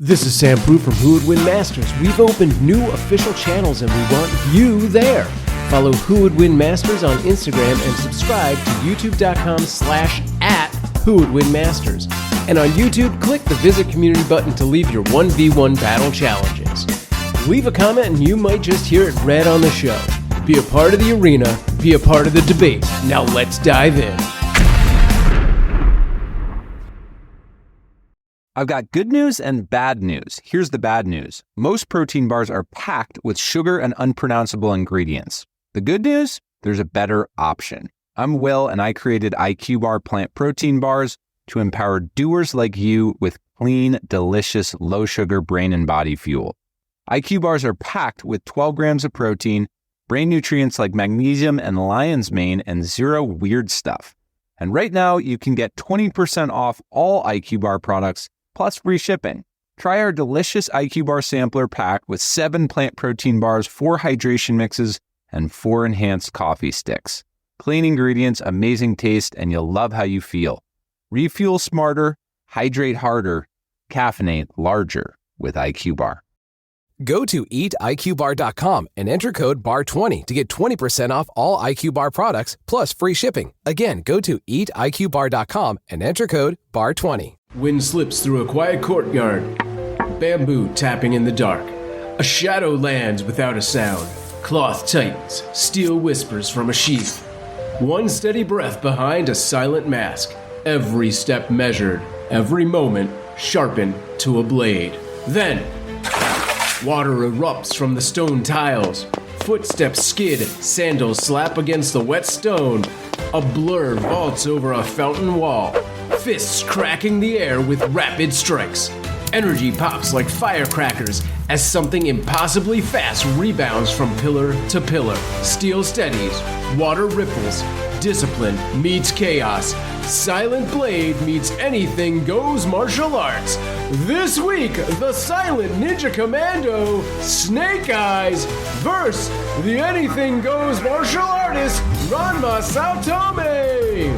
This is Sam Prue from Who Would Win Masters. We've opened new official channels and we want you there. Follow Who Would Win Masters on Instagram and subscribe to youtube.com/@WhoWouldWinMasters. And on YouTube, click the Visit Community button to leave your 1v1 battle challenges. Leave a comment and you might just hear it read on the show. Be a part of the arena, be a part of the debate. Now let's dive in. I've got good news and bad news. Here's the bad news. Most protein bars are packed with sugar and unpronounceable ingredients. The good news? There's a better option. I'm Will, and I created IQ Bar plant protein bars to empower doers like you with clean, delicious, low-sugar brain and body fuel. IQ bars are packed with 12 grams of protein, brain nutrients like magnesium and lion's mane, and zero weird stuff. And right now, you can get 20% off all IQ Bar products plus free shipping. Try our delicious IQ Bar sampler pack with 7 plant protein bars, 4 hydration mixes, and 4 enhanced coffee sticks. Clean ingredients, amazing taste, and you'll love how you feel. Refuel smarter, hydrate harder, caffeinate larger with IQ Bar. Go to eatiqbar.com and enter code BAR20 to get 20% off all IQ Bar products plus free shipping. Again, go to eatiqbar.com and enter code BAR20. Wind slips through a quiet courtyard. Bamboo tapping in the dark. A shadow lands without a sound. Cloth tightens. Steel whispers from a sheath. One steady breath behind a silent mask. Every step measured. Every moment sharpened to a blade. Then, water erupts from the stone tiles. Footsteps skid. Sandals slap against the wet stone. A blur vaults over a fountain wall. Fists cracking the air with rapid strikes. Energy pops like firecrackers as something impossibly fast rebounds from pillar to pillar. Steel steadies, water ripples, discipline meets chaos. Silent Blade meets Anything Goes martial arts. This week, the Silent Ninja Commando, Snake Eyes, versus the Anything Goes martial artist, Ranma Saotome.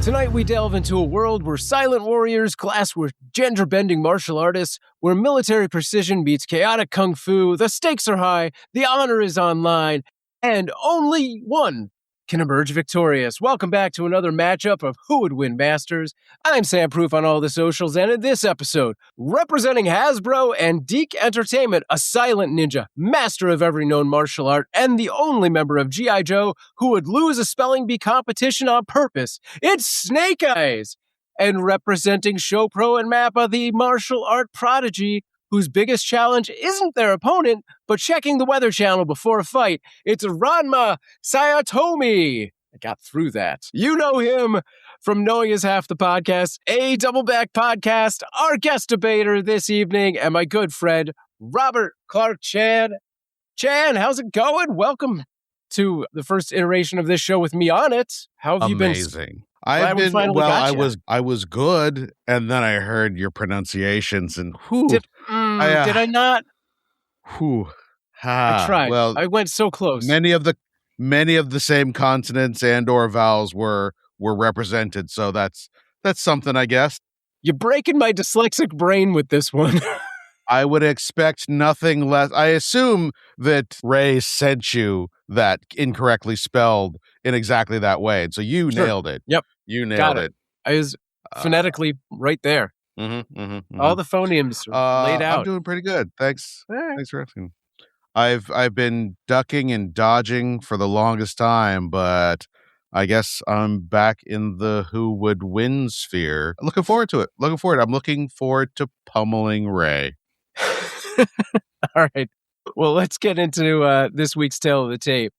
Tonight we delve into a world where silent warriors clash with gender-bending martial artists, where military precision meets chaotic kung fu, the stakes are high, the honor is online, and only one can emerge victorious. Welcome back to another matchup of Who Would Win Masters. I'm Sam Proof on all the socials, and in this episode, representing Hasbro and Geek Entertainment, a silent ninja, master of every known martial art, and the only member of G.I.Joe who would lose a spelling bee competition on purpose, it's Snake Eyes! And representing Showpro and Mappa, the martial art prodigy, whose biggest challenge isn't their opponent, but checking the Weather Channel before a fight, it's Ranma Saotome. I got through that. You know him from Knowing Is Half the Podcast, a Double Back podcast, our guest debater this evening, and my good friend, Robert Clark Chan. Chan, how's it going? Welcome to the first iteration of this show with me on it. How have you been? Amazing. I was good, and then I heard your pronunciations, and did I not? I tried. Well, I went so close. Many of the same consonants and or vowels were represented, so that's something, I guess. You're breaking my dyslexic brain with this one. I would expect nothing less. I assume that Ray sent you that incorrectly spelled in exactly that way. And so you nailed it. Yep. You nailed it. I was phonetically right there. All the phonemes laid out. I'm doing pretty good. Thanks. Thanks for asking. I've been ducking and dodging for the longest time, but I guess I'm back in the Who Would Win sphere. Looking forward to it. I'm looking forward to pummeling Ray. All right. Well, let's get into this week's Tale of the Tape.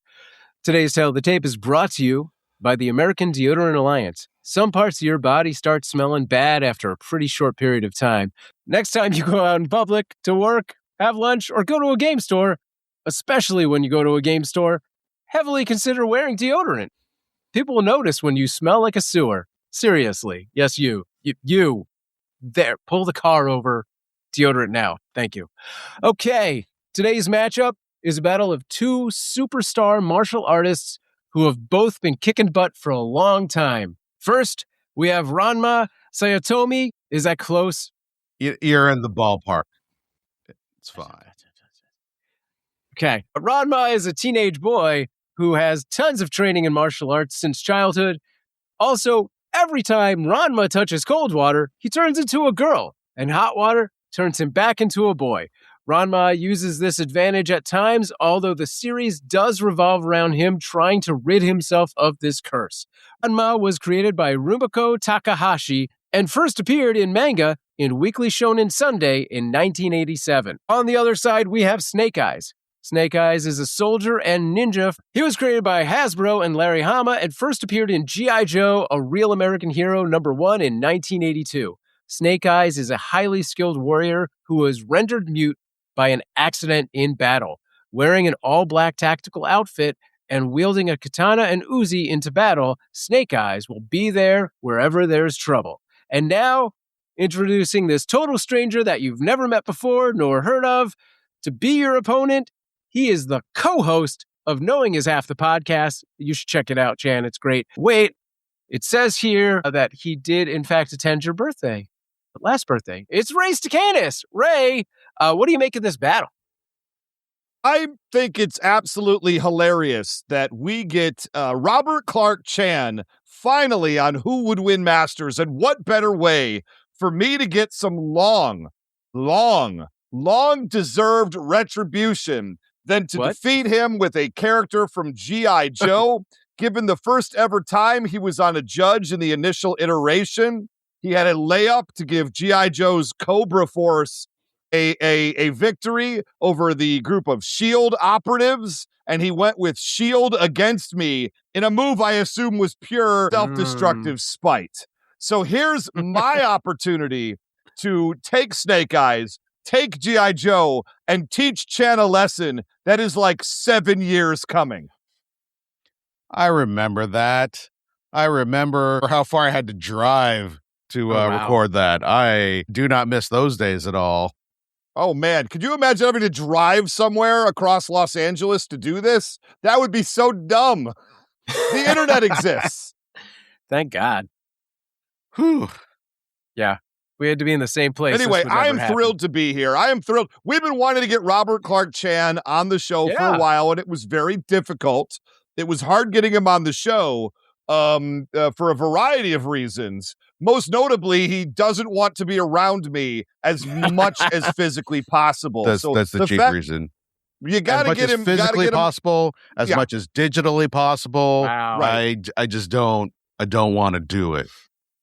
Today's Tale of the Tape is brought to you by the American Deodorant Alliance. Some parts of your body start smelling bad after a pretty short period of time. Next time you go out in public, to work, have lunch, or go to a game store, especially when you go to a game store, heavily consider wearing deodorant. People will notice when you smell like a sewer. Seriously. Yes, you. There, pull the car over. Deodorant now. Thank you. Okay. Today's matchup, is a battle of two superstar martial artists who have both been kicking butt for a long time. First, we have Ranma Saotome. Is that close? You're in the ballpark. It's fine. Okay. Ranma is a teenage boy who has tons of training in martial arts since childhood. Also, every time Ranma touches cold water, he turns into a girl, and hot water turns him back into a boy. Ranma uses this advantage at times, although the series does revolve around him trying to rid himself of this curse. Ranma was created by Rumiko Takahashi and first appeared in manga in Weekly Shonen Sunday in 1987. On the other side, we have Snake Eyes. Snake Eyes is a soldier and ninja. He was created by Hasbro and Larry Hama and first appeared in G.I.Joe, A Real American Hero #1 in 1982. Snake Eyes is a highly skilled warrior who was rendered mute by an accident in battle. Wearing an all-black tactical outfit and wielding a katana and Uzi into battle, Snake Eyes will be there wherever there's trouble. And now, introducing this total stranger that you've never met before nor heard of to be your opponent. He is the co-host of Knowing Is Half the Podcast. You should check it out, Jan. It's great. Wait, it says here that he did, in fact, attend your birthday. Last birthday. It's Ray Stakenas. Ray, what do you make of this battle? I think it's absolutely hilarious that we get Robert Clark Chan finally on Who Would Win Masters, and what better way for me to get some long-deserved retribution than to defeat him with a character from G.I. Joe. Given the first ever time he was on a judge in the initial iteration, he had a layup to give G.I. Joe's Cobra Force a victory over the group of S.H.I.E.L.D. operatives, and he went with S.H.I.E.L.D. against me in a move I assume was pure self-destructive spite. So here's my opportunity to take Snake Eyes, take G.I. Joe, and teach Chan a lesson that is like 7 years coming. I remember that. I remember how far I had to drive to record that. I do not miss those days at all. Oh, man. Could you imagine having to drive somewhere across Los Angeles to do this? That would be so dumb. The internet exists. Thank God. Whew. Yeah. We had to be in the same place. Anyway, I am thrilled to be here. I am thrilled. We've been wanting to get Robert Clark Chan on the show for a while, and it was very difficult. It was hard getting him on the show for a variety of reasons. Most notably, he doesn't want to be around me as much as physically possible. That's the chief reason. You got to get him physically possible, as much as digitally possible. Wow. Right. I just don't want to do it.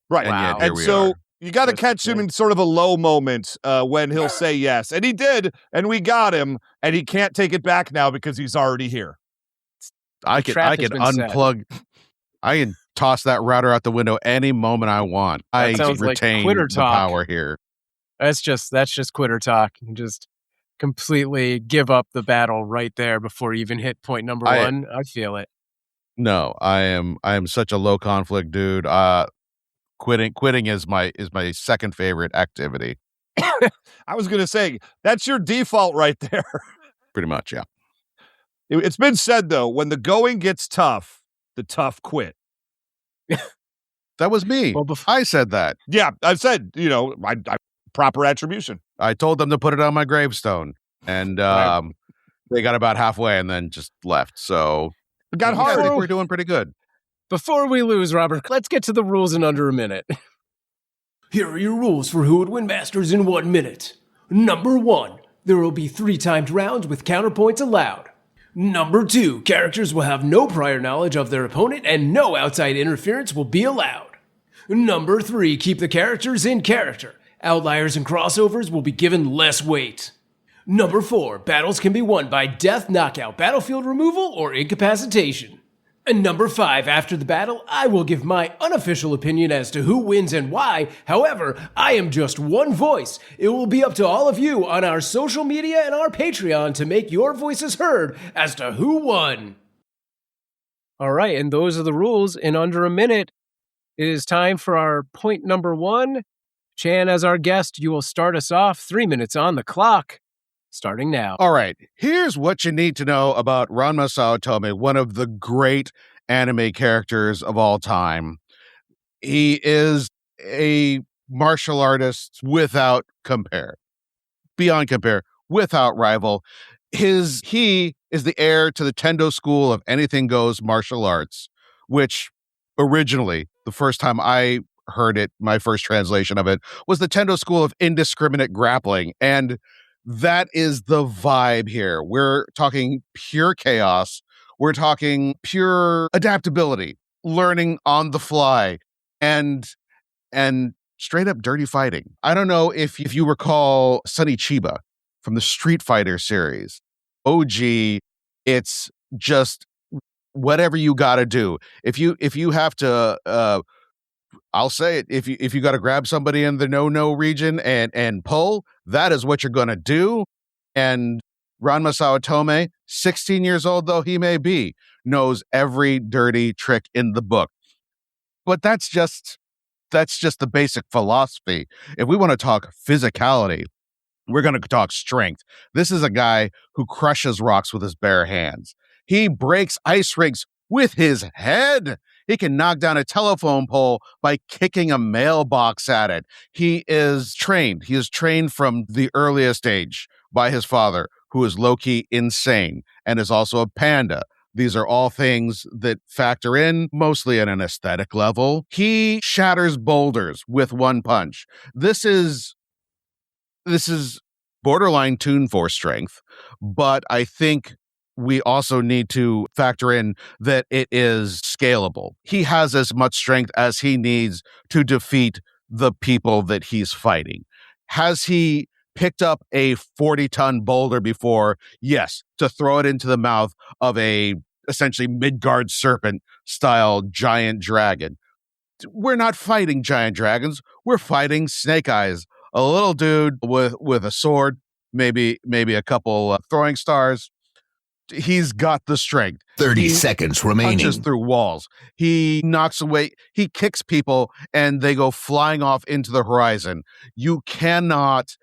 Right. And yet, and we so are. You got to catch him in sort of a low moment when he'll say yes. And he did, and we got him, and he can't take it back now because he's already here. I can unplug. I can toss that router out the window any moment I want. I retain like the power here. That's just quitter talk. You just completely give up the battle right there before you even hit point number one. I feel it. No, I am such a low conflict dude. Quitting is my second favorite activity. I was going to say, that's your default right there. Pretty much, yeah. It's been said, though, when the going gets tough, the tough quit. That was me. Well, I said that. Yeah, I said, I proper attribution. I told them to put it on my gravestone, and they got about halfway and then just left. So it got hard. I think we're doing pretty good. Before we lose, Robert, let's get to the rules in under a minute. Here are your rules for Who Would Win Masters in 1 minute. Number 1, there will be 3 timed rounds with counterpoints allowed. Number 2, characters will have no prior knowledge of their opponent and no outside interference will be allowed. Number 3, keep the characters in character. Outliers and crossovers will be given less weight. Number 4, battles can be won by death, knockout, battlefield removal, or incapacitation. And number 5, after the battle, I will give my unofficial opinion as to who wins and why. However, I am just one voice. It will be up to all of you on our social media and our Patreon to make your voices heard as to who won. All right, and those are the rules. In under a minute, it is time for our point number 1. Chan, as our guest, you will start us off. 3 minutes on the clock. starting now. All right, here's what you need to know about Ranma Saotome, one of the great anime characters of all time. He is a martial artist without compare, beyond compare, without rival. He is the heir to the Tendo school of anything goes martial arts, which originally, the first time I heard it, my first translation of it was the Tendo school of indiscriminate grappling. And that is the vibe here. We're talking pure chaos. We're talking pure adaptability, learning on the fly, and straight up dirty fighting. I don't know if you recall Sonny Chiba from the Street Fighter series. OG, it's just whatever you got to do. If you have to I'll say it, if you got to grab somebody in the no region and pull, that is what you're going to do. And Ranma Saotome, 16 years old though he may be, knows every dirty trick in the book. But that's just the basic philosophy. If we want to talk physicality, we're going to talk strength. This is a guy who crushes rocks with his bare hands. He breaks ice rinks with his head. He can knock down a telephone pole by kicking a mailbox at it. He is trained. He is trained from the earliest age by his father, who is low-key insane and is also a panda. These are all things that factor in mostly at an aesthetic level. He shatters boulders with one punch. This is borderline Toon Force strength, but I think we also need to factor in that it is scalable. He has as much strength as he needs to defeat the people that he's fighting. Has he picked up a 40-ton boulder before? Yes, to throw it into the mouth of a essentially Midgard serpent style giant dragon. We're not fighting giant dragons. We're fighting Snake Eyes, a little dude with a sword, maybe a couple throwing stars. He's got the strength. 30 seconds remaining. Punches through walls. He knocks away. He kicks people and they go flying off into the horizon. You cannot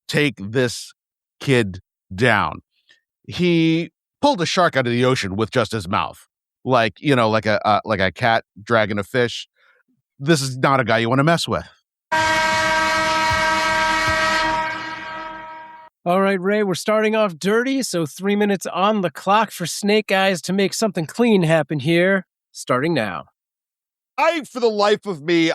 take this kid down. He pulled a shark out of the ocean with just his mouth, like a cat dragging a fish. This is not a guy you want to mess with. All right, Ray, we're starting off dirty, so 3 minutes on the clock for Snake Eyes to make something clean happen here, starting now. For the life of me,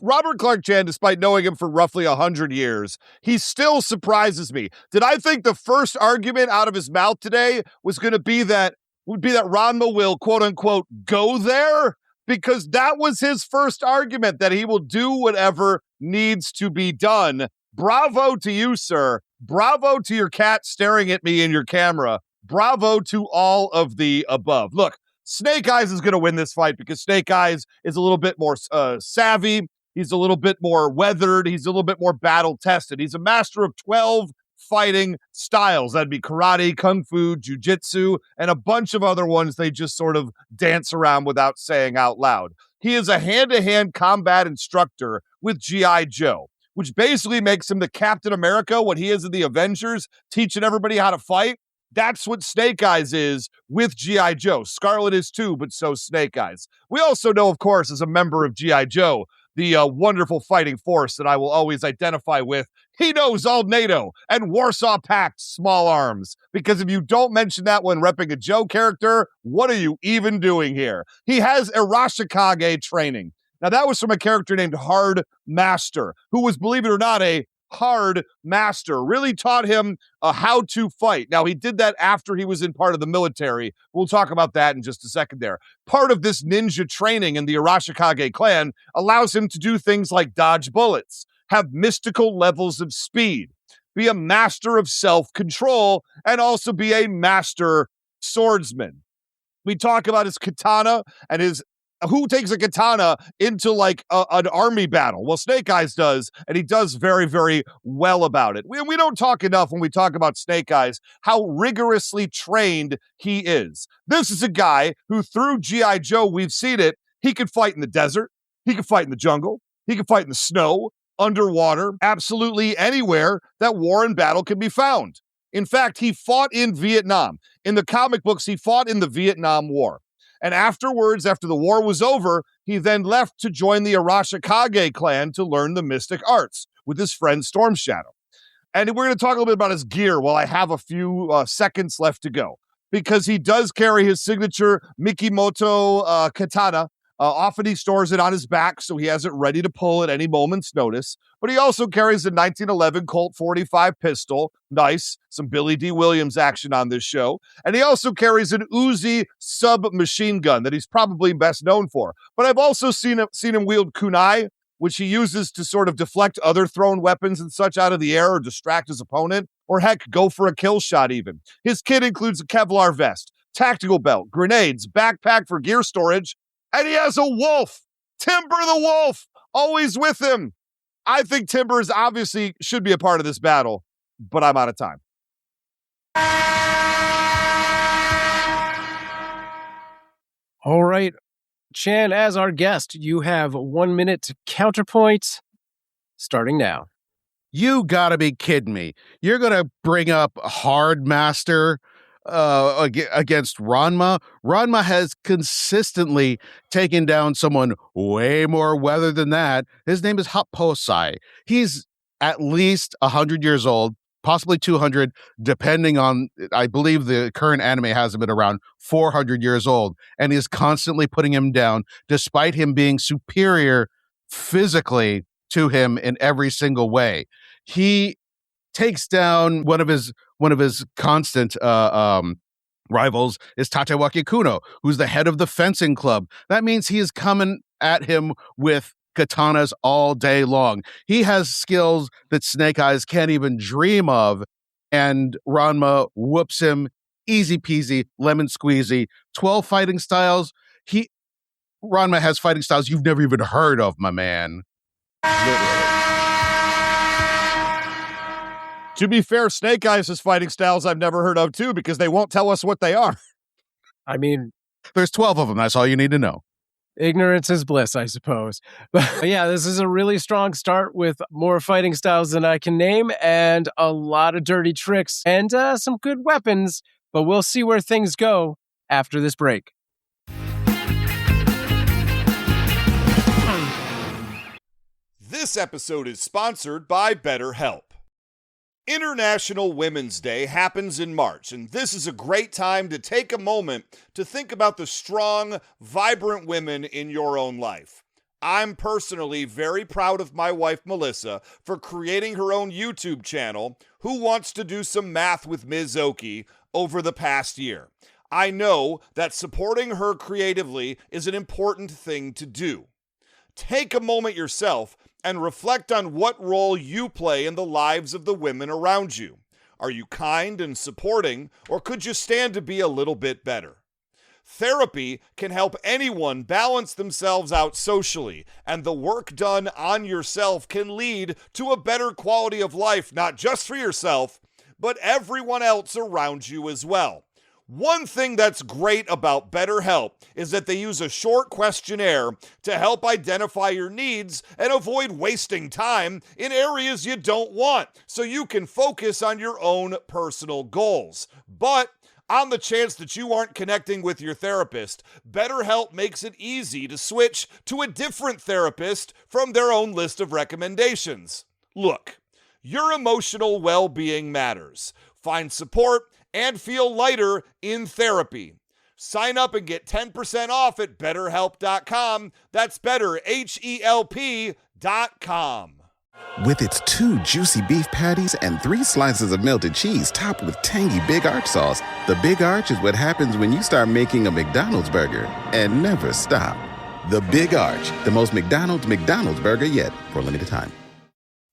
Robert Clark Chan, despite knowing him for roughly 100 years, he still surprises me. Did I think the first argument out of his mouth today was going to be that Ranma will, quote unquote, go there? Because that was his first argument, that he will do whatever needs to be done. Bravo to you, sir. Bravo to your cat staring at me in your camera. Bravo to all of the above. Look, Snake Eyes is going to win this fight because Snake Eyes is a little bit more savvy. He's a little bit more weathered. He's a little bit more battle-tested. He's a master of 12 fighting styles. That'd be karate, kung fu, jujitsu, and a bunch of other ones they just sort of dance around without saying out loud. He is a hand-to-hand combat instructor with G.I. Joe, which basically makes him the Captain America, what he is in the Avengers, teaching everybody how to fight. That's what Snake Eyes is with G.I. Joe. Scarlet is too, but so Snake Eyes. We also know, of course, as a member of G.I. Joe, the wonderful fighting force that I will always identify with. He knows all NATO and Warsaw Pact small arms. Because if you don't mention that when repping a Joe character, what are you even doing here? He has Arashikage training. Now, that was from a character named Hard Master, who was, believe it or not, a hard master, really taught him how to fight. Now, he did that after he was in part of the military. We'll talk about that in just a second there. Part of this ninja training in the Arashikage clan allows him to do things like dodge bullets, have mystical levels of speed, be a master of self-control, and also be a master swordsman. We talk about his katana and his who takes a katana into like an army battle? Well, Snake Eyes does, and he does very, very well about it. We don't talk enough when we talk about Snake Eyes how rigorously trained he is. This is a guy who, through G.I. Joe, we've seen it. He could fight in the desert. He could fight in the jungle. He could fight in the snow, underwater, absolutely anywhere that war and battle can be found. In fact, he fought in Vietnam. In the comic books, he fought in the Vietnam War. And afterwards, after the war was over, he then left to join the Arashikage clan to learn the mystic arts with his friend Storm Shadow. And we're going to talk a little bit about his gear while I have a few seconds left to go, because he does carry his signature Mikimoto katana. Often he stores it on his back, so he has it ready to pull at any moment's notice. But he also carries a 1911 Colt 45 pistol. Nice. Some Billy D. Williams action on this show. And he also carries an Uzi submachine gun that he's probably best known for. But I've also seen him wield kunai, which he uses to sort of deflect other thrown weapons and such out of the air or distract his opponent, or heck, go for a kill shot even. His kit includes a Kevlar vest, tactical belt, grenades, backpack for gear storage, and he has a wolf, Timber the Wolf, always with him. I think Timber is obviously should be a part of this battle, but I'm out of time. All right. Chan, as our guest, you have 1 minute to counterpoint, starting now. You gotta be kidding me. You're gonna bring up Hard Master against Ranma. Ranma has consistently taken down someone way more weathered than that. His name is Happosai. He's at least 100 years old, possibly 200, depending on, I believe the current anime has him at around 400 years old, and is constantly putting him down, despite him being superior physically to him in every single way. He takes down one of his constant rivals is Tatewaki Kuno, who's the head of the fencing club. That means he is coming at him with katanas all day long. He has skills that Snake Eyes can't even dream of, and Ranma whoops him easy peasy, lemon squeezy. 12 fighting styles. Ranma has fighting styles you've never even heard of, my man. Literally. To be fair, Snake Eyes has fighting styles I've never heard of too, because they won't tell us what they are. I mean, there's 12 of them. That's all you need to know. Ignorance is bliss, I suppose. But yeah, this is a really strong start with more fighting styles than I can name and a lot of dirty tricks and some good weapons. But we'll see where things go after this break. This episode is sponsored by BetterHelp. International Women's Day happens in March, and this is a great time to take a moment to think about the strong, vibrant women in your own life. I'm personally very proud of my wife, Melissa, for creating her own YouTube channel, Who Wants to Do Some Math with Ms. Oki, over the past year. I know that supporting her creatively is an important thing to do. Take a moment yourself and reflect on what role you play in the lives of the women around you. Are you kind and supporting, or could you stand to be a little bit better? Therapy can help anyone balance themselves out socially, and the work done on yourself can lead to a better quality of life, not just for yourself, but everyone else around you as well. One thing that's great about BetterHelp is that they use a short questionnaire to help identify your needs and avoid wasting time in areas you don't want, so you can focus on your own personal goals. But on the chance that you aren't connecting with your therapist, BetterHelp makes it easy to switch to a different therapist from their own list of recommendations. Look, your emotional well-being matters. Find support and feel lighter in therapy. Sign up and get 10% off at BetterHelp.com. That's better, HELP.com. With its 2 juicy beef patties and 3 slices of melted cheese topped with tangy Big Arch sauce, the Big Arch is what happens when you start making a McDonald's burger and never stop. The Big Arch, the most McDonald's burger yet, for a limited time.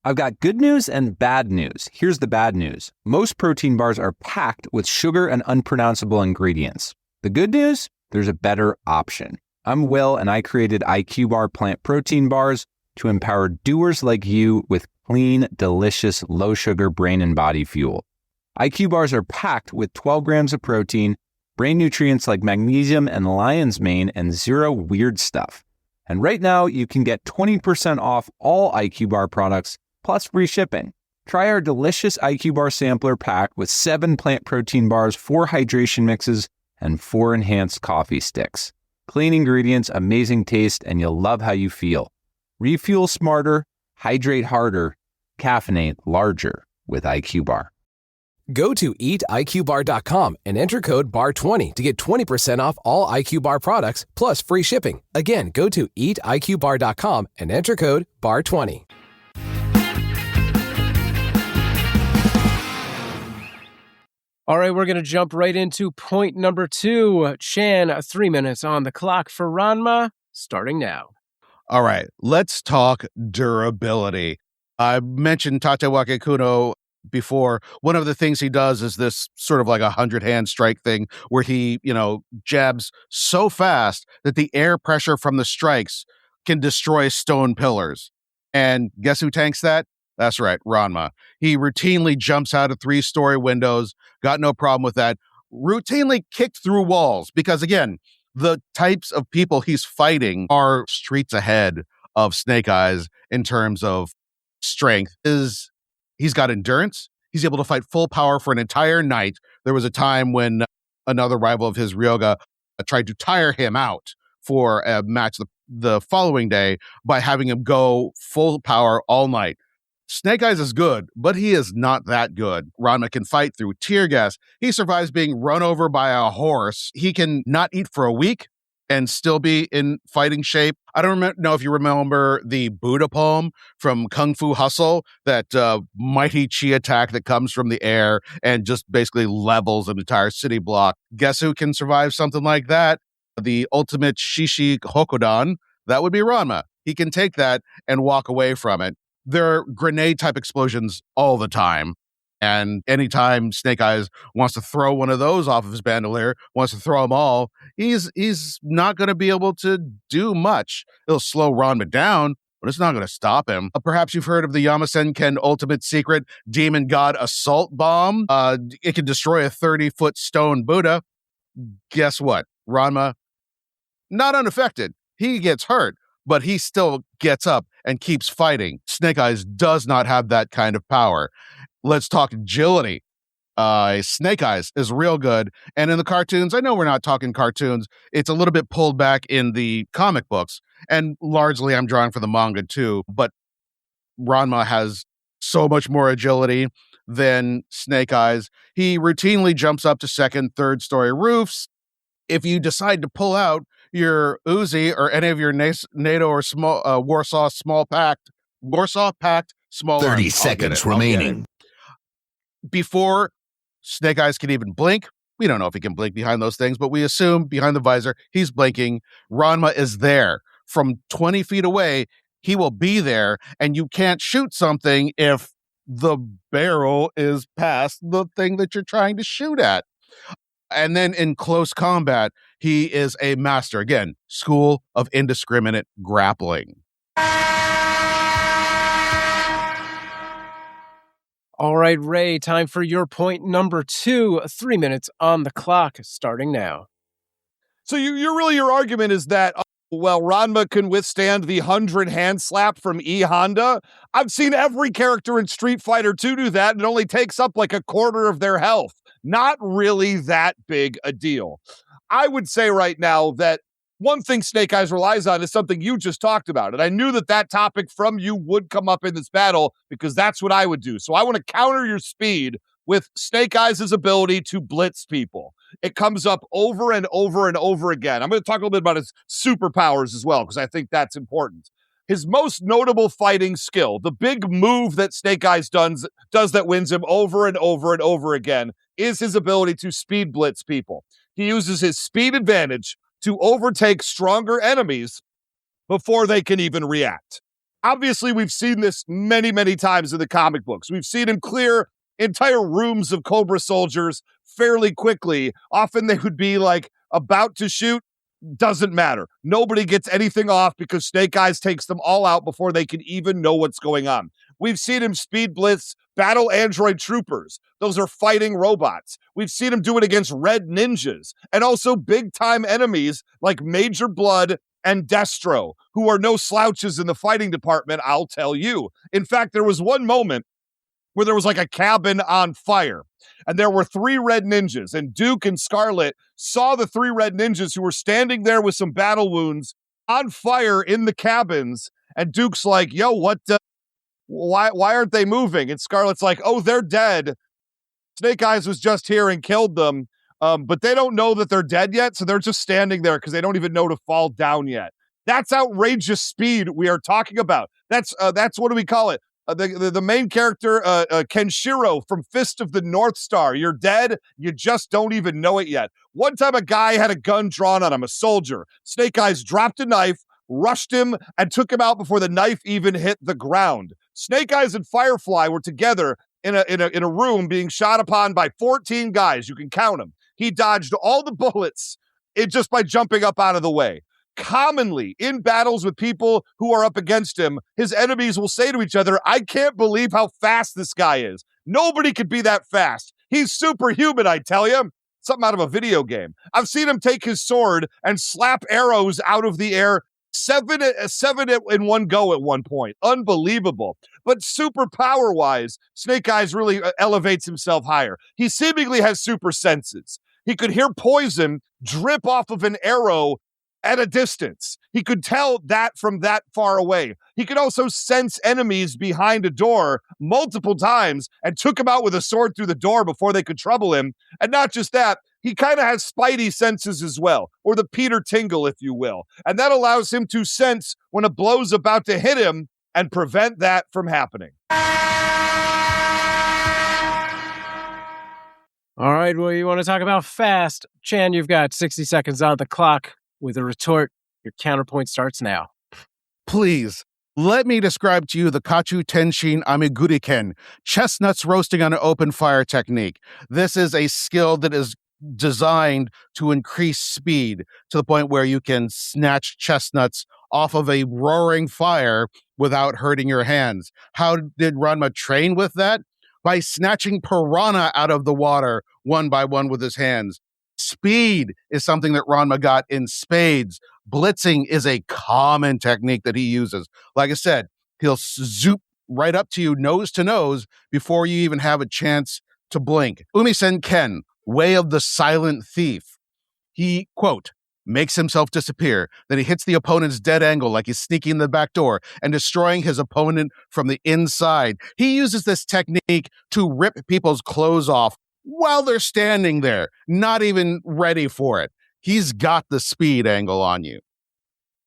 I've got good news and bad news. Here's the bad news. Most protein bars are packed with sugar and unpronounceable ingredients. The good news? There's a better option. I'm Will, and I created IQ Bar plant protein bars to empower doers like you with clean, delicious, low-sugar brain and body fuel. IQ bars are packed with 12 grams of protein, brain nutrients like magnesium and lion's mane, and 0 weird stuff. And right now, you can get 20% off all IQ Bar products plus free shipping. Try our delicious IQ Bar Sampler pack with 7 plant protein bars, 4 hydration mixes, and 4 enhanced coffee sticks. Clean ingredients, amazing taste, and you'll love how you feel. Refuel smarter, hydrate harder, caffeinate larger with IQ Bar. Go to eatiqbar.com and enter code BAR20 to get 20% off all IQ Bar products plus free shipping. Again, go to eatiqbar.com and enter code BAR20. All right, we're going to jump right into point number 2. Chan, 3 minutes on the clock for Ranma, starting now. All right, let's talk durability. I mentioned Tate Wakekuno before. One of the things he does is this sort of like a 100-hand strike thing where he, jabs so fast that the air pressure from the strikes can destroy stone pillars. And guess who tanks that? That's right, Ranma. He routinely jumps out of 3-story windows, got no problem with that, routinely kicked through walls because, again, the types of people he's fighting are streets ahead of Snake Eyes in terms of strength. He's got endurance. He's able to fight full power for an entire night. There was a time when another rival of his, Ryoga, tried to tire him out for a match the following day by having him go full power all night. Snake Eyes is good, but he is not that good. Ranma can fight through tear gas. He survives being run over by a horse. He can not eat for a week and still be in fighting shape. I don't know if you remember the Buddha poem from Kung Fu Hustle, that mighty chi attack that comes from the air and just basically levels an entire city block. Guess who can survive something like that? The ultimate Shishi Hokodan. That would be Ranma. He can take that and walk away from it. There are grenade-type explosions all the time. And anytime Snake Eyes wants to throw one of those off of his bandolier, wants to throw them all, he's not going to be able to do much. It'll slow Ranma down, but it's not going to stop him. Perhaps you've heard of the Yamasen-ken ultimate secret demon god assault bomb. It can destroy a 30-foot stone Buddha. Guess what? Ranma, not unaffected. He gets hurt, but he still gets up and keeps fighting. Snake Eyes does not have that kind of power. Let's talk agility. Snake Eyes is real good. And in the cartoons, I know we're not talking cartoons, it's a little bit pulled back in the comic books. And largely I'm drawing for the manga too. But Ranma has so much more agility than Snake Eyes. He routinely jumps up to 2nd, 3rd-story roofs. If you decide to pull out your Uzi or any of your NATO or small Warsaw packed small 30 arms, seconds remaining. Before Snake Eyes can even blink, we don't know if he can blink behind those things, but we assume behind the visor he's blinking. Ranma is there from 20 feet away. He will be there, and you can't shoot something if the barrel is past the thing that you're trying to shoot at. And then in close combat, he is a master. Again, school of indiscriminate grappling. All right, Ray, time for your point number 2. 3 minutes on the clock, starting now. So your argument is that, Ranma can withstand the 100-hand slap from E Honda. I've seen every character in Street Fighter 2 do that, and it only takes up like a quarter of their health. Not really that big a deal. I would say right now that one thing Snake Eyes relies on is something you just talked about. And I knew that topic from you would come up in this battle because that's what I would do. So I want to counter your speed with Snake Eyes' ability to blitz people. It comes up over and over and over again. I'm going to talk a little bit about his superpowers as well, because I think that's important. His most notable fighting skill, the big move that Snake Eyes does that wins him over and over and over again, is his ability to speed blitz people. He uses his speed advantage to overtake stronger enemies before they can even react. Obviously, we've seen this many, many times in the comic books. We've seen him clear entire rooms of Cobra soldiers fairly quickly. Often they would be like about to shoot. Doesn't matter. Nobody gets anything off because Snake Eyes takes them all out before they can even know what's going on. We've seen him speed blitz battle android troopers. Those are fighting robots. We've seen him do it against red ninjas and also big-time enemies like Major Blood and Destro, who are no slouches in the fighting department, I'll tell you. In fact, there was one moment where there was like a cabin on fire. And there were 3 red ninjas, and Duke and Scarlet saw the 3 red ninjas who were standing there with some battle wounds on fire in the cabins. And Duke's like, yo, what? Why aren't they moving? And Scarlet's like, oh, they're dead. Snake Eyes was just here and killed them. But they don't know that they're dead yet, so they're just standing there because they don't even know to fall down yet. That's outrageous speed we are talking about. That's what do we call it? The main character, Kenshiro from Fist of the North Star. You're dead. You just don't even know it yet. One time a guy had a gun drawn on him, a soldier. Snake Eyes dropped a knife, rushed him, and took him out before the knife even hit the ground. Snake Eyes and Firefly were together in a room being shot upon by 14 guys. You can count them. He dodged all the bullets just by jumping up out of the way. Commonly in battles with people who are up against him, his enemies will say to each other, I can't believe how fast this guy is. Nobody could be that fast. He's superhuman, I tell you. Something out of a video game. I've seen him take his sword and slap arrows out of the air, seven in one go at one point. Unbelievable. But super power-wise, Snake Eyes really elevates himself higher. He seemingly has super senses. He could hear poison drip off of an arrow at a distance. He could tell that from that far away. He could also sense enemies behind a door multiple times and took them out with a sword through the door before they could trouble him. And not just that, he kind of has spidey senses as well, or the Peter Tingle, if you will. And that allows him to sense when a blow's about to hit him and prevent that from happening. All right, well, you want to talk about fast? Chan, you've got 60 seconds on the clock. With a retort, your counterpoint starts now. Please, let me describe to you the Kachu Tenshin Amiguriken, chestnuts roasting on an open fire technique. This is a skill that is designed to increase speed to the point where you can snatch chestnuts off of a roaring fire without hurting your hands. How did Ranma train with that? By snatching piranha out of the water one by one with his hands. Speed is something that Ranma got in spades. Blitzing is a common technique that he uses. Like I said, he'll zoop right up to you nose to nose before you even have a chance to blink. Umisen Ken, Way of the Silent Thief. He, quote, makes himself disappear. Then he hits the opponent's dead angle like he's sneaking in the back door and destroying his opponent from the inside. He uses this technique to rip people's clothes off while they're standing there, not even ready for it. He's got the speed angle on you.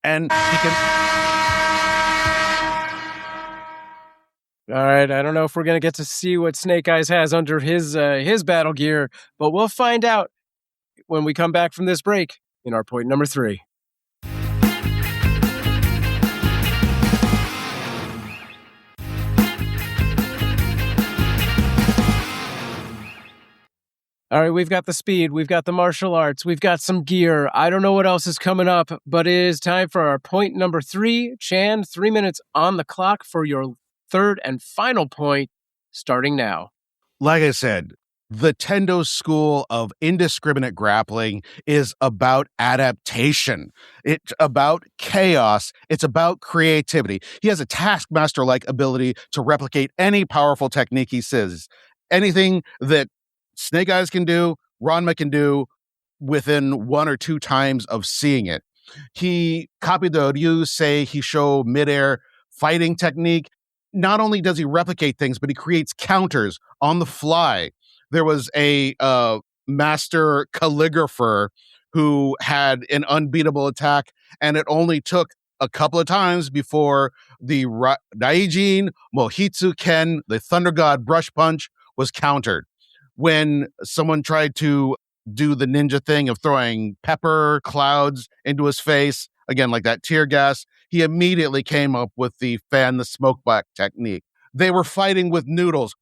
And he can... All right, I don't know if we're going to get to see what Snake Eyes has under his battle gear, but we'll find out when we come back from this break in our point number 3. All right, we've got the speed, we've got the martial arts, we've got some gear. I don't know what else is coming up, but it is time for our point number 3. Chan, 3 minutes on the clock for your third and final point, starting now. Like I said, the Tendo school of indiscriminate grappling is about adaptation. It's about chaos. It's about creativity. He has a Taskmaster-like ability to replicate any powerful technique he says. Anything that Snake Eyes can do, Ranma can do within 1 or 2 times of seeing it. He copied the Ryu Sei Hisho midair fighting technique. Not only does he replicate things, but he creates counters on the fly. There was a master calligrapher who had an unbeatable attack, and it only took a couple of times before the Daijin Mohitsu Ken, the Thunder God brush punch, was countered. When someone tried to do the ninja thing of throwing pepper clouds into his face, again, like that tear gas, he immediately came up with the fan the smoke black technique. They were fighting with noodles.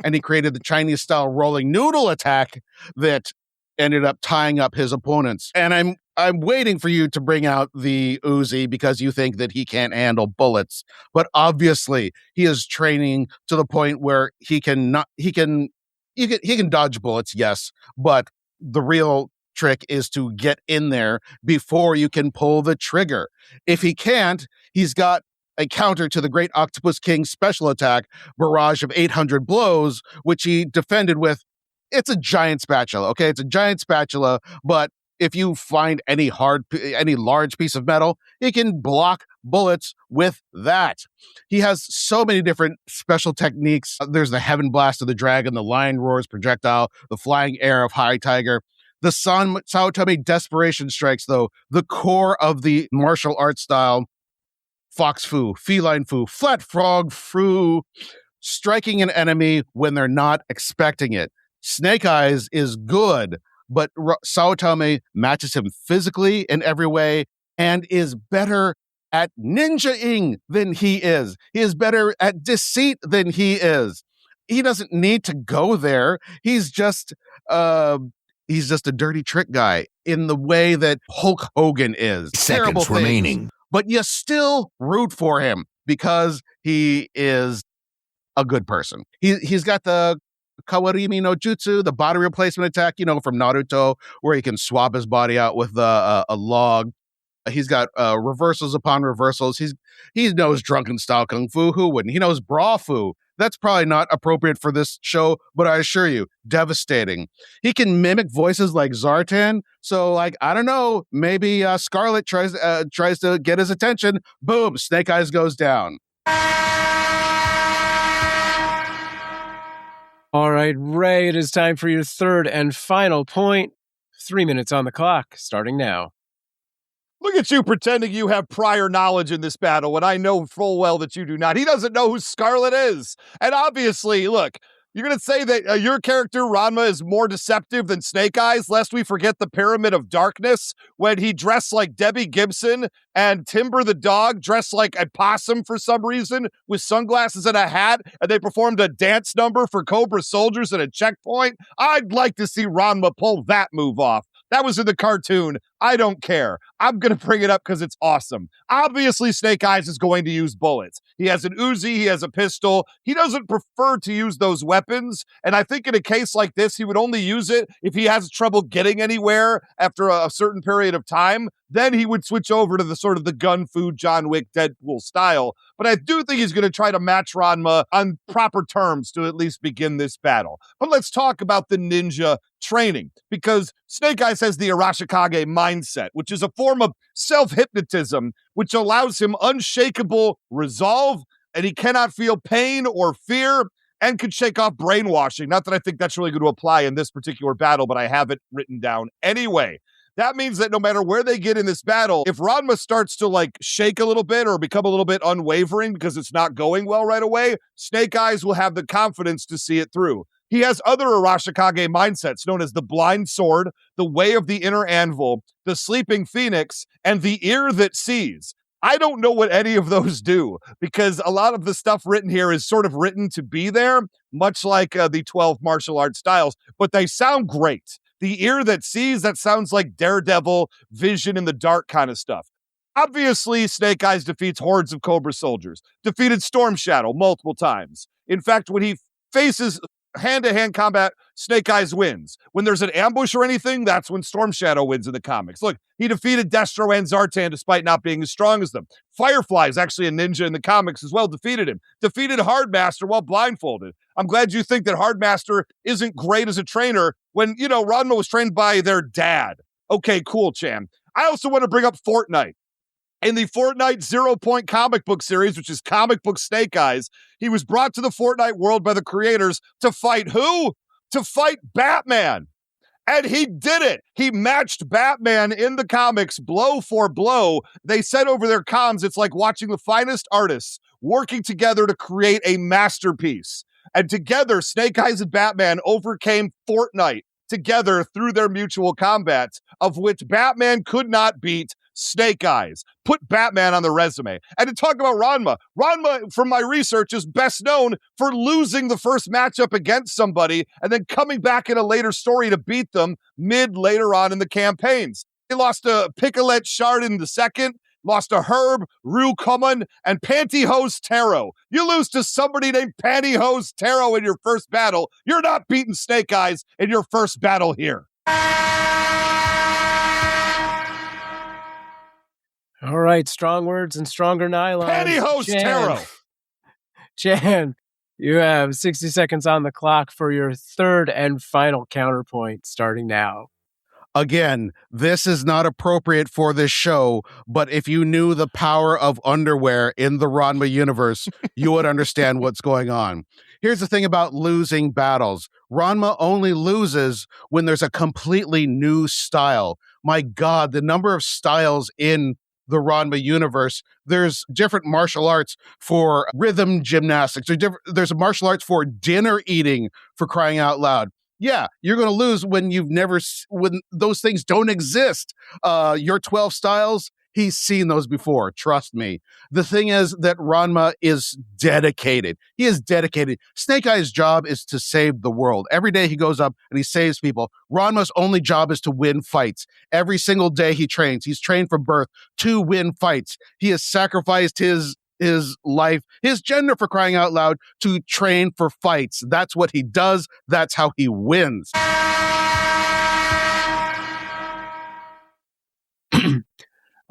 And he created the Chinese style rolling noodle attack that ended up tying up his opponents. And I'm waiting for you to bring out the Uzi because you think that he can't handle bullets. But obviously he is training to the point where he can dodge bullets, yes, but the real trick is to get in there before you can pull the trigger. If he can't, he's got a counter to the Great Octopus King's special attack, barrage of 800 blows, which he defended with, it's a giant spatula, okay? It's a giant spatula, but if you find any large piece of metal, he can block bullets with that. He has so many different special techniques. There's the Heaven Blast of the Dragon, the Lion Roars projectile, the Flying Air of High Tiger. The Saotome Desperation Strikes, though, the core of the martial art style, Fox Fu, Feline Fu, Flat Frog Fu, striking an enemy when they're not expecting it. Snake Eyes is good, but Saotome matches him physically in every way and is better at ninja-ing than he is. He is better at deceit than he is. He doesn't need to go there. He's just a dirty trick guy in the way that Hulk Hogan is. Seconds remaining. But you still root for him because he is a good person. He's got the Kawarimi no Jutsu, the body replacement attack, from Naruto, where he can swap his body out with a log. He's got reversals upon reversals. He knows drunken style kung fu. Who wouldn't? He knows bra fu. That's probably not appropriate for this show, but I assure you, devastating. He can mimic voices like Zartan. So, I don't know, maybe Scarlet tries to get his attention. Boom, Snake Eyes goes down. All right, Ray, it is time for your third and final point. 3 minutes on the clock, starting now. Look at you pretending you have prior knowledge in this battle when I know full well that you do not. He doesn't know who Scarlet is. And obviously, look, you're going to say that your character, Ranma, is more deceptive than Snake Eyes, lest we forget the Pyramid of Darkness when he dressed like Debbie Gibson and Timber the dog dressed like a possum for some reason with sunglasses and a hat, and they performed a dance number for Cobra soldiers at a checkpoint. I'd like to see Ranma pull that move off. That was in the cartoon. I don't care. I'm going to bring it up because it's awesome. Obviously, Snake Eyes is going to use bullets. He has an Uzi. He has a pistol. He doesn't prefer to use those weapons. And I think in a case like this, he would only use it if he has trouble getting anywhere after a certain period of time. Then he would switch over to the sort of the gun fu John Wick Deadpool style. But I do think he's going to try to match Ranma on proper terms to at least begin this battle. But let's talk about the ninja training, because Snake Eyes has the Arashikage mindset, which is a form of self-hypnotism, which allows him unshakable resolve, and he cannot feel pain or fear, and could shake off brainwashing. Not that I think that's really going to apply in this particular battle, but I have it written down anyway. That means that no matter where they get in this battle, if Ranma starts to shake a little bit or become a little bit unwavering because it's not going well right away, Snake Eyes will have the confidence to see it through. He has other Arashikage mindsets known as the Blind Sword, the Way of the Inner Anvil, the Sleeping Phoenix, and the Ear That Sees. I don't know what any of those do, because a lot of the stuff written here is sort of written to be there, much like the 12 martial arts styles, but they sound great. The Ear That Sees, that sounds like Daredevil, Vision in the dark kind of stuff. Obviously, Snake Eyes defeats hordes of Cobra soldiers, defeated Storm Shadow multiple times. In fact, when he faces hand-to-hand combat, Snake Eyes wins. When there's an ambush or anything, that's when Storm Shadow wins in the comics. Look, he defeated Destro and Zartan despite not being as strong as them. Firefly is actually a ninja in the comics as well, defeated him. Defeated Hardmaster while blindfolded. I'm glad you think that Hardmaster isn't great as a trainer when, Ranma was trained by their dad. Okay, cool, Chan. I also want to bring up Fortnite. In the Fortnite 0 Point comic book series, which is Comic Book Snake Eyes, he was brought to the Fortnite world by the creators to fight who? To fight Batman. And he did it. He matched Batman in the comics blow for blow. They said over their comms, it's like watching the finest artists working together to create a masterpiece. And together, Snake Eyes and Batman overcame Fortnite together through their mutual combats, of which Batman could not beat Snake Eyes. Put Batman on the resume. And to talk about Ranma, from my research, is best known for losing the first matchup against somebody and then coming back in a later story to beat them later on in the campaigns. He lost to Picolette Chardin II, lost to Herb, Rue Common, and Pantyhose Taro. You lose to somebody named Pantyhose Taro in your first battle. You're not beating Snake Eyes in your first battle here. All right, strong words and stronger nylon. Pantyhose tarot. Chan, you have 60 seconds on the clock for your third and final counterpoint starting now. Again, this is not appropriate for this show, but if you knew the power of underwear in the Ranma universe, you would understand what's going on. Here's the thing about losing battles. Ranma only loses when there's a completely new style. My God, the number of styles in the Ranma universe. There's different martial arts for rhythm gymnastics. There's a martial arts for dinner eating, for crying out loud. Yeah, you're going to lose when when those things don't exist. Your 12 styles, he's seen those before. Trust me. The thing is that Ranma is dedicated. He is dedicated. Snake Eye's job is to save the world. Every day he goes up and he saves people. Ranma's only job is to win fights. Every single day he trains. He's trained from birth to win fights. He has sacrificed his life, his gender, for crying out loud, to train for fights. That's what he does. That's how he wins.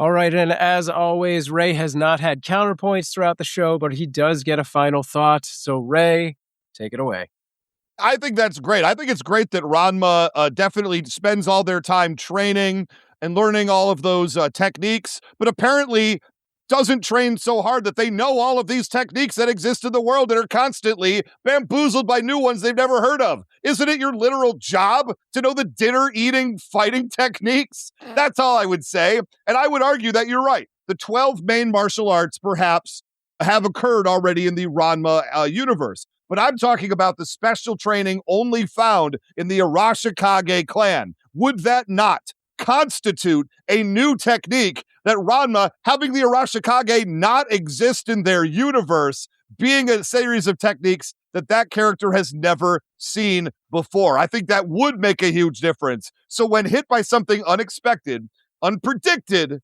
All right, and as always, Ray has not had counterpoints throughout the show, but he does get a final thought. So, Ray, take it away. I think that's great. I think it's great that Ranma definitely spends all their time training and learning all of those techniques, but apparently doesn't train so hard that they know all of these techniques that exist in the world and are constantly bamboozled by new ones they've never heard of. Isn't it your literal job to know the dinner-eating fighting techniques? That's all I would say. And I would argue that you're right. The 12 main martial arts perhaps have occurred already in the Ranma universe. But I'm talking about the special training only found in the Arashikage clan. Would that not constitute a new technique that Ranma, having the Arashikage not exist in their universe, being a series of techniques that character has never seen before? I think that would make a huge difference. So when hit by something unexpected, unpredicted,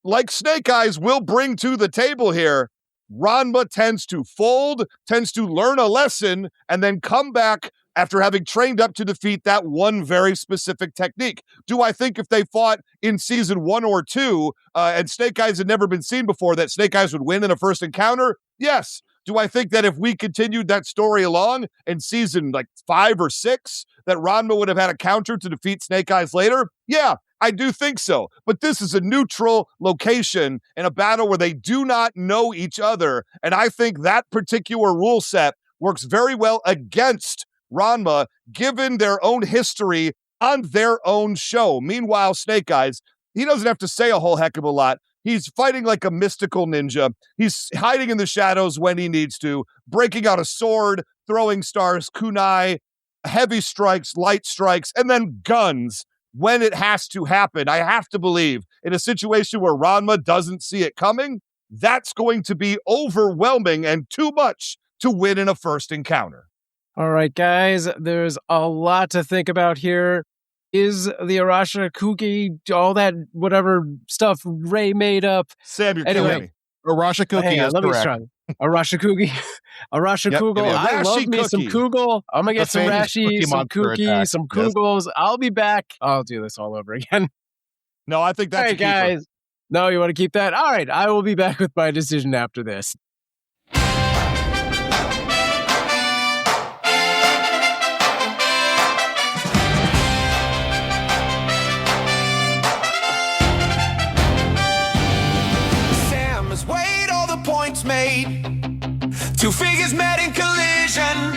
like Snake Eyes will bring to the table here, Ranma tends to fold, tends to learn a lesson, and then come back after having trained up to defeat that one very specific technique. Do I think if they fought in season 1 or 2 and Snake Eyes had never been seen before, that Snake Eyes would win in a first encounter? Yes. Do I think that if we continued that story along in season 5 or 6, that Ranma would have had a counter to defeat Snake Eyes later? Yeah, I do think so. But this is a neutral location in a battle where they do not know each other. And I think that particular rule set works very well against Ranma, given their own history on their own show. Meanwhile, Snake Eyes, he doesn't have to say a whole heck of a lot. He's fighting like a mystical ninja. He's hiding in the shadows when he needs to, breaking out a sword, throwing stars, kunai, heavy strikes, light strikes, and then guns when it has to happen. I have to believe in a situation where Ranma doesn't see it coming, that's going to be overwhelming and too much to win in a first encounter. All right, guys, there's a lot to think about here. Is the Arashikugi, all that whatever stuff Ray made up? Sam, you're killing me. Arashikugi is correct. Arashikugi. Arashikugel. Yep, I love me some Kugel. I'm going to get some Rashi, some Kuki, some Kugels. Yes. I'll be back. I'll do this all over again. No, I think that's all right, guys. No, you want to keep that? All right, I will be back with my decision after this. Made. Two figures met in collision.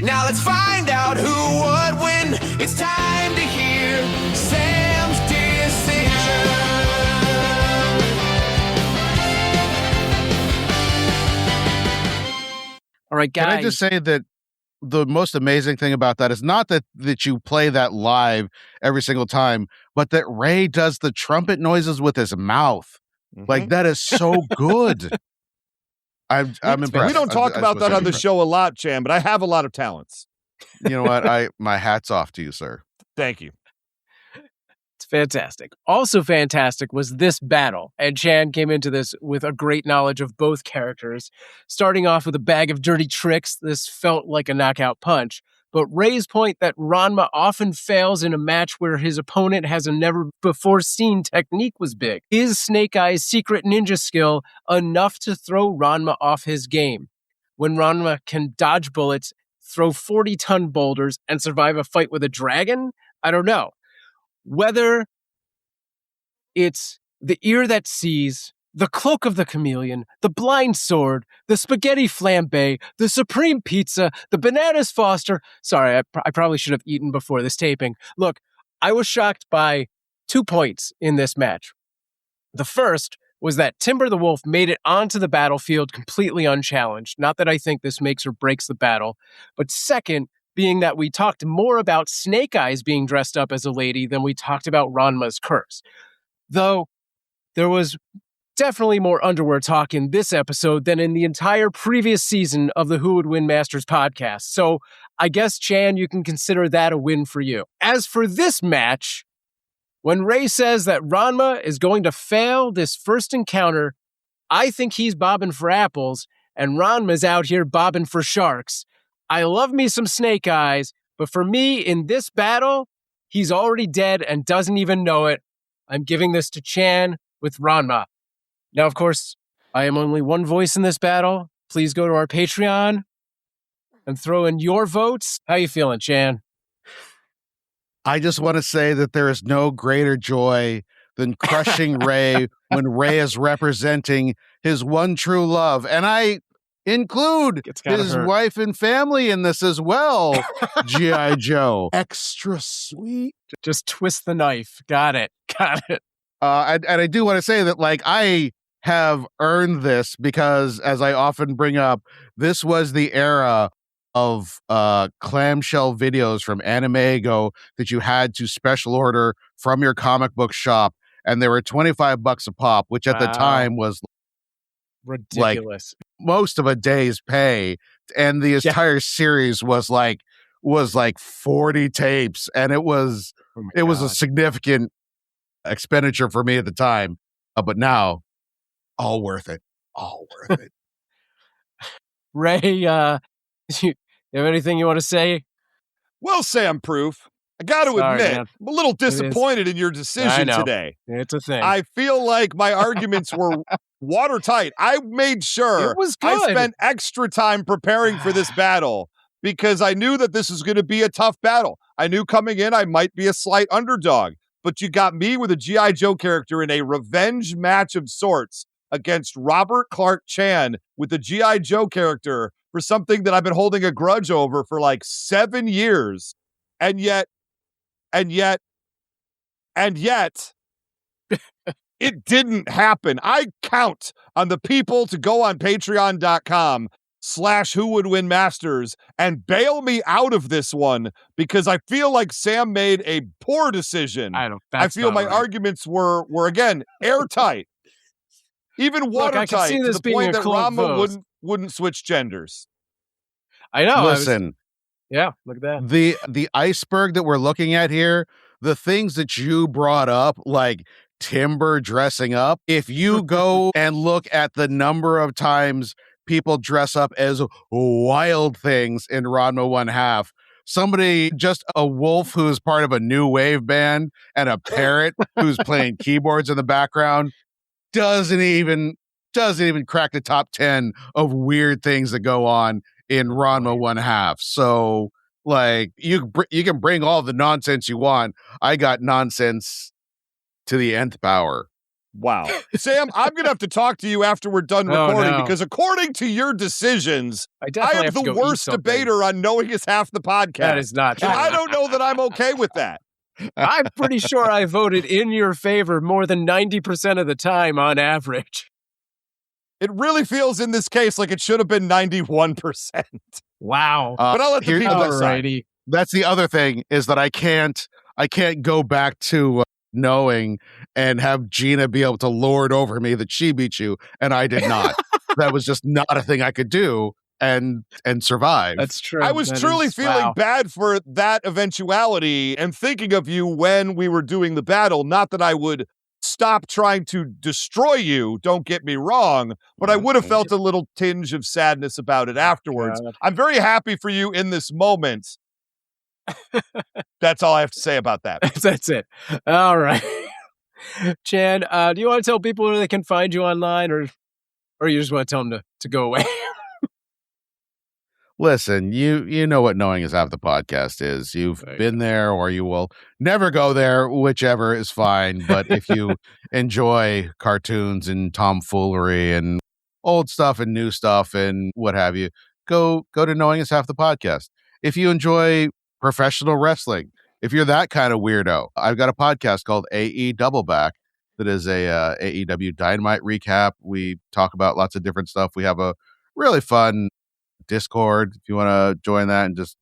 Now let's find out who would win. It's time to hear Sam's decision. All right, guys. Can I just say that the most amazing thing about that is not that you play that live every single time, but that Ray does the trumpet noises with his mouth. Mm-hmm. Like, that is so good. I'm impressed. We don't talk about that on the show a lot, Chan, but I have a lot of talents. You know what? My hat's off to you, sir. Thank you. It's fantastic. Also fantastic was this battle, and Chan came into this with a great knowledge of both characters. Starting off with a bag of dirty tricks, this felt like a knockout punch. but Ray's point that Ranma often fails in a match where his opponent has a never-before-seen technique was big. Is Snake Eyes' secret ninja skill enough to throw Ranma off his game? When Ranma can dodge bullets, throw 40-ton boulders, and survive a fight with a dragon? I don't know. Whether it's the ear that sees, the cloak of the chameleon, the blind sword, the spaghetti flambe, the supreme pizza, the bananas Foster. Sorry, I probably should have eaten before this taping. Look, I was shocked by 2 points in this match. The first was that Timber the Wolf made it onto the battlefield completely unchallenged. Not that I think this makes or breaks the battle, but second, being that we talked more about Snake Eyes being dressed up as a lady than we talked about Ranma's curse. Though there was definitely more underwear talk in this episode than in the entire previous season of the Who Would Win Masters podcast. So I guess, Chan, you can consider that a win for you. As for this match, when Ray says that Ranma is going to fail this first encounter, I think he's bobbing for apples, and Ranma's out here bobbing for sharks. I love me some Snake Eyes, but for me, in this battle, he's already dead and doesn't even know it. I'm giving this to Chan with Ranma. Now, of course, I am only one voice in this battle. Please go to our Patreon and throw in your votes. How you feeling, Chan? I just want to say that there is no greater joy than crushing Ray when Ray is representing his one true love. And I include his wife and family in this as well. G.I. Joe. Extra sweet. Just twist the knife. Got it. And I do want to say that, like, I have earned this because, as I often bring up, this was the era of clamshell videos from Anime Go that you had to special order from your comic book shop, and they were $25 a pop, which at the time was ridiculous, like most of a day's pay, and the entire series was like 40 tapes, and it was a significant expenditure for me at the time, but now all worth it. Ray, you have anything you want to say? Well, Sam Proof, I got to admit, man, I'm a little disappointed in your decision today. It's a thing. I feel like my arguments were watertight. I made sure it was good. I spent extra time preparing for this battle because I knew that this was going to be a tough battle. I knew coming in I might be a slight underdog, but you got me with a G.I. Joe character in a revenge match of sorts against Robert Clark Chan with the G.I. Joe character for something that I've been holding a grudge over for like 7 years. And yet, it didn't happen. I count on the people to go on patreon.com/whowouldwinmasters and bail me out of this one because I feel like Sam made a poor decision. I feel my arguments were again airtight, even watertight, to the point that Ranma wouldn't switch genders. I know. Listen, look at that. The iceberg that we're looking at here, the things that you brought up, like Timber dressing up. If you go and look at the number of times people dress up as wild things in Ranma 1/2, somebody, just a wolf who's part of a new wave band and a parrot who's playing keyboards in the background doesn't even crack the top 10 of weird things that go on in Ranma 1/2. So, like, you can bring all the nonsense you want. I got nonsense to the nth power. Wow. Sam, I'm going to have to talk to you after we're done recording because according to your decisions, I am the worst debater on Knowing Is Half the Podcast. That is not true. And I don't know that I'm okay with that. I'm pretty sure I voted in your favor more than 90% of the time on average. It really feels in this case like it should have been 91%. Wow. But I'll let the people decide. That's the other thing, is that I can't go back to knowing and have Gina be able to lord over me that she beat you, and I did not. That was just not a thing I could do and survive. That's true. I was truly feeling bad for that eventuality and thinking of you when we were doing the battle. Not that I would stop trying to destroy you, don't get me wrong, but I would have felt a little tinge of sadness about it afterwards. I'm very happy for you in this moment. That's all I have to say about that. That's it. All right. Chan, do you want to tell people where they can find you online, or you just want to tell them to go away? Listen, you know what Knowing Is Half the Podcast is. You've been there, or you will never go there, whichever is fine. But if you enjoy cartoons and tomfoolery and old stuff and new stuff and what have you, go to Knowing Is Half the Podcast. If you enjoy professional wrestling, if you're that kind of weirdo, I've got a podcast called AE Doubleback that is a AEW Dynamite recap. We talk about lots of different stuff. We have a really fun Discord if you want to join that and just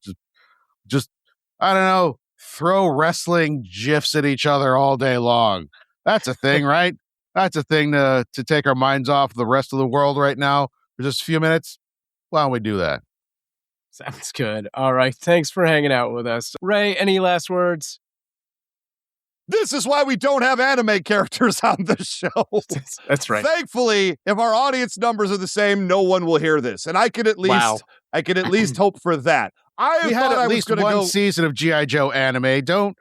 I don't know, throw wrestling gifs at each other all day long. That's a thing, right? That's a thing to take our minds off the rest of the world right now for just a few minutes. Why don't we do that? Sounds good. All right. Thanks for hanging out with us. Ray, any last words? This is why we don't have anime characters on the show. That's right. Thankfully, if our audience numbers are the same, no one will hear this. And I could at least hope for that. We had at least one season of G.I.Joe anime. Don't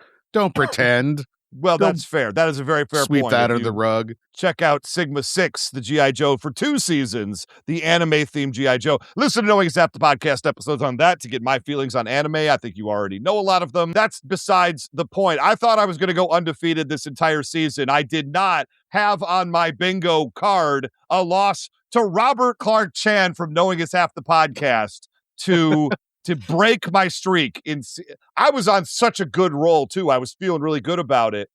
pretend. Well, that's fair. That is a very fair point. Sweep that under the rug. Check out Sigma 6, the G.I. Joe, for 2 seasons, the anime-themed G.I. Joe. Listen to Knowing Is Half the Podcast episodes on that to get my feelings on anime. I think you already know a lot of them. That's besides the point. I thought I was going to go undefeated this entire season. I did not have on my bingo card a loss to Robert Clark Chan from Knowing Is Half the Podcast to break my streak. I was on such a good roll, too. I was feeling really good about it.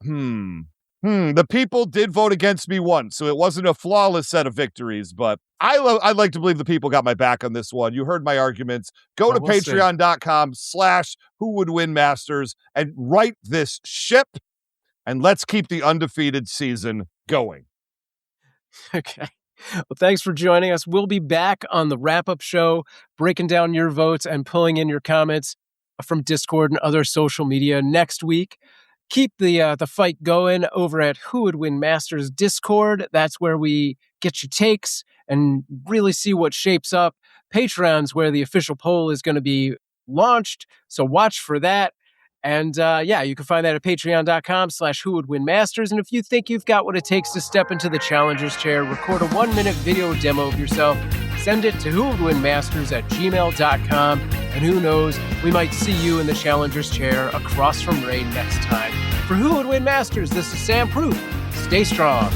The people did vote against me once, so it wasn't a flawless set of victories, but I'd like to believe the people got my back on this one. You heard my arguments. Go to patreon.com/whowouldwinmasters and right this ship, and let's keep the undefeated season going. Okay. Well, thanks for joining us. We'll be back on the wrap-up show, breaking down your votes and pulling in your comments from Discord and other social media next week. Keep the fight going over at Who Would Win Masters Discord. That's where we get your takes and really see what shapes up. Patreon's where the official poll is going to be launched, so watch for that. And you can find that at patreon.com/whowouldwinmasters. And if you think you've got what it takes to step into the challenger's chair, record a 1-minute video demo of yourself, send it to whowouldwinmasters@gmail.com. And who knows, we might see you in the challenger's chair across from Ray next time. For Who Would Win Masters, this is Sam Proof. Stay strong.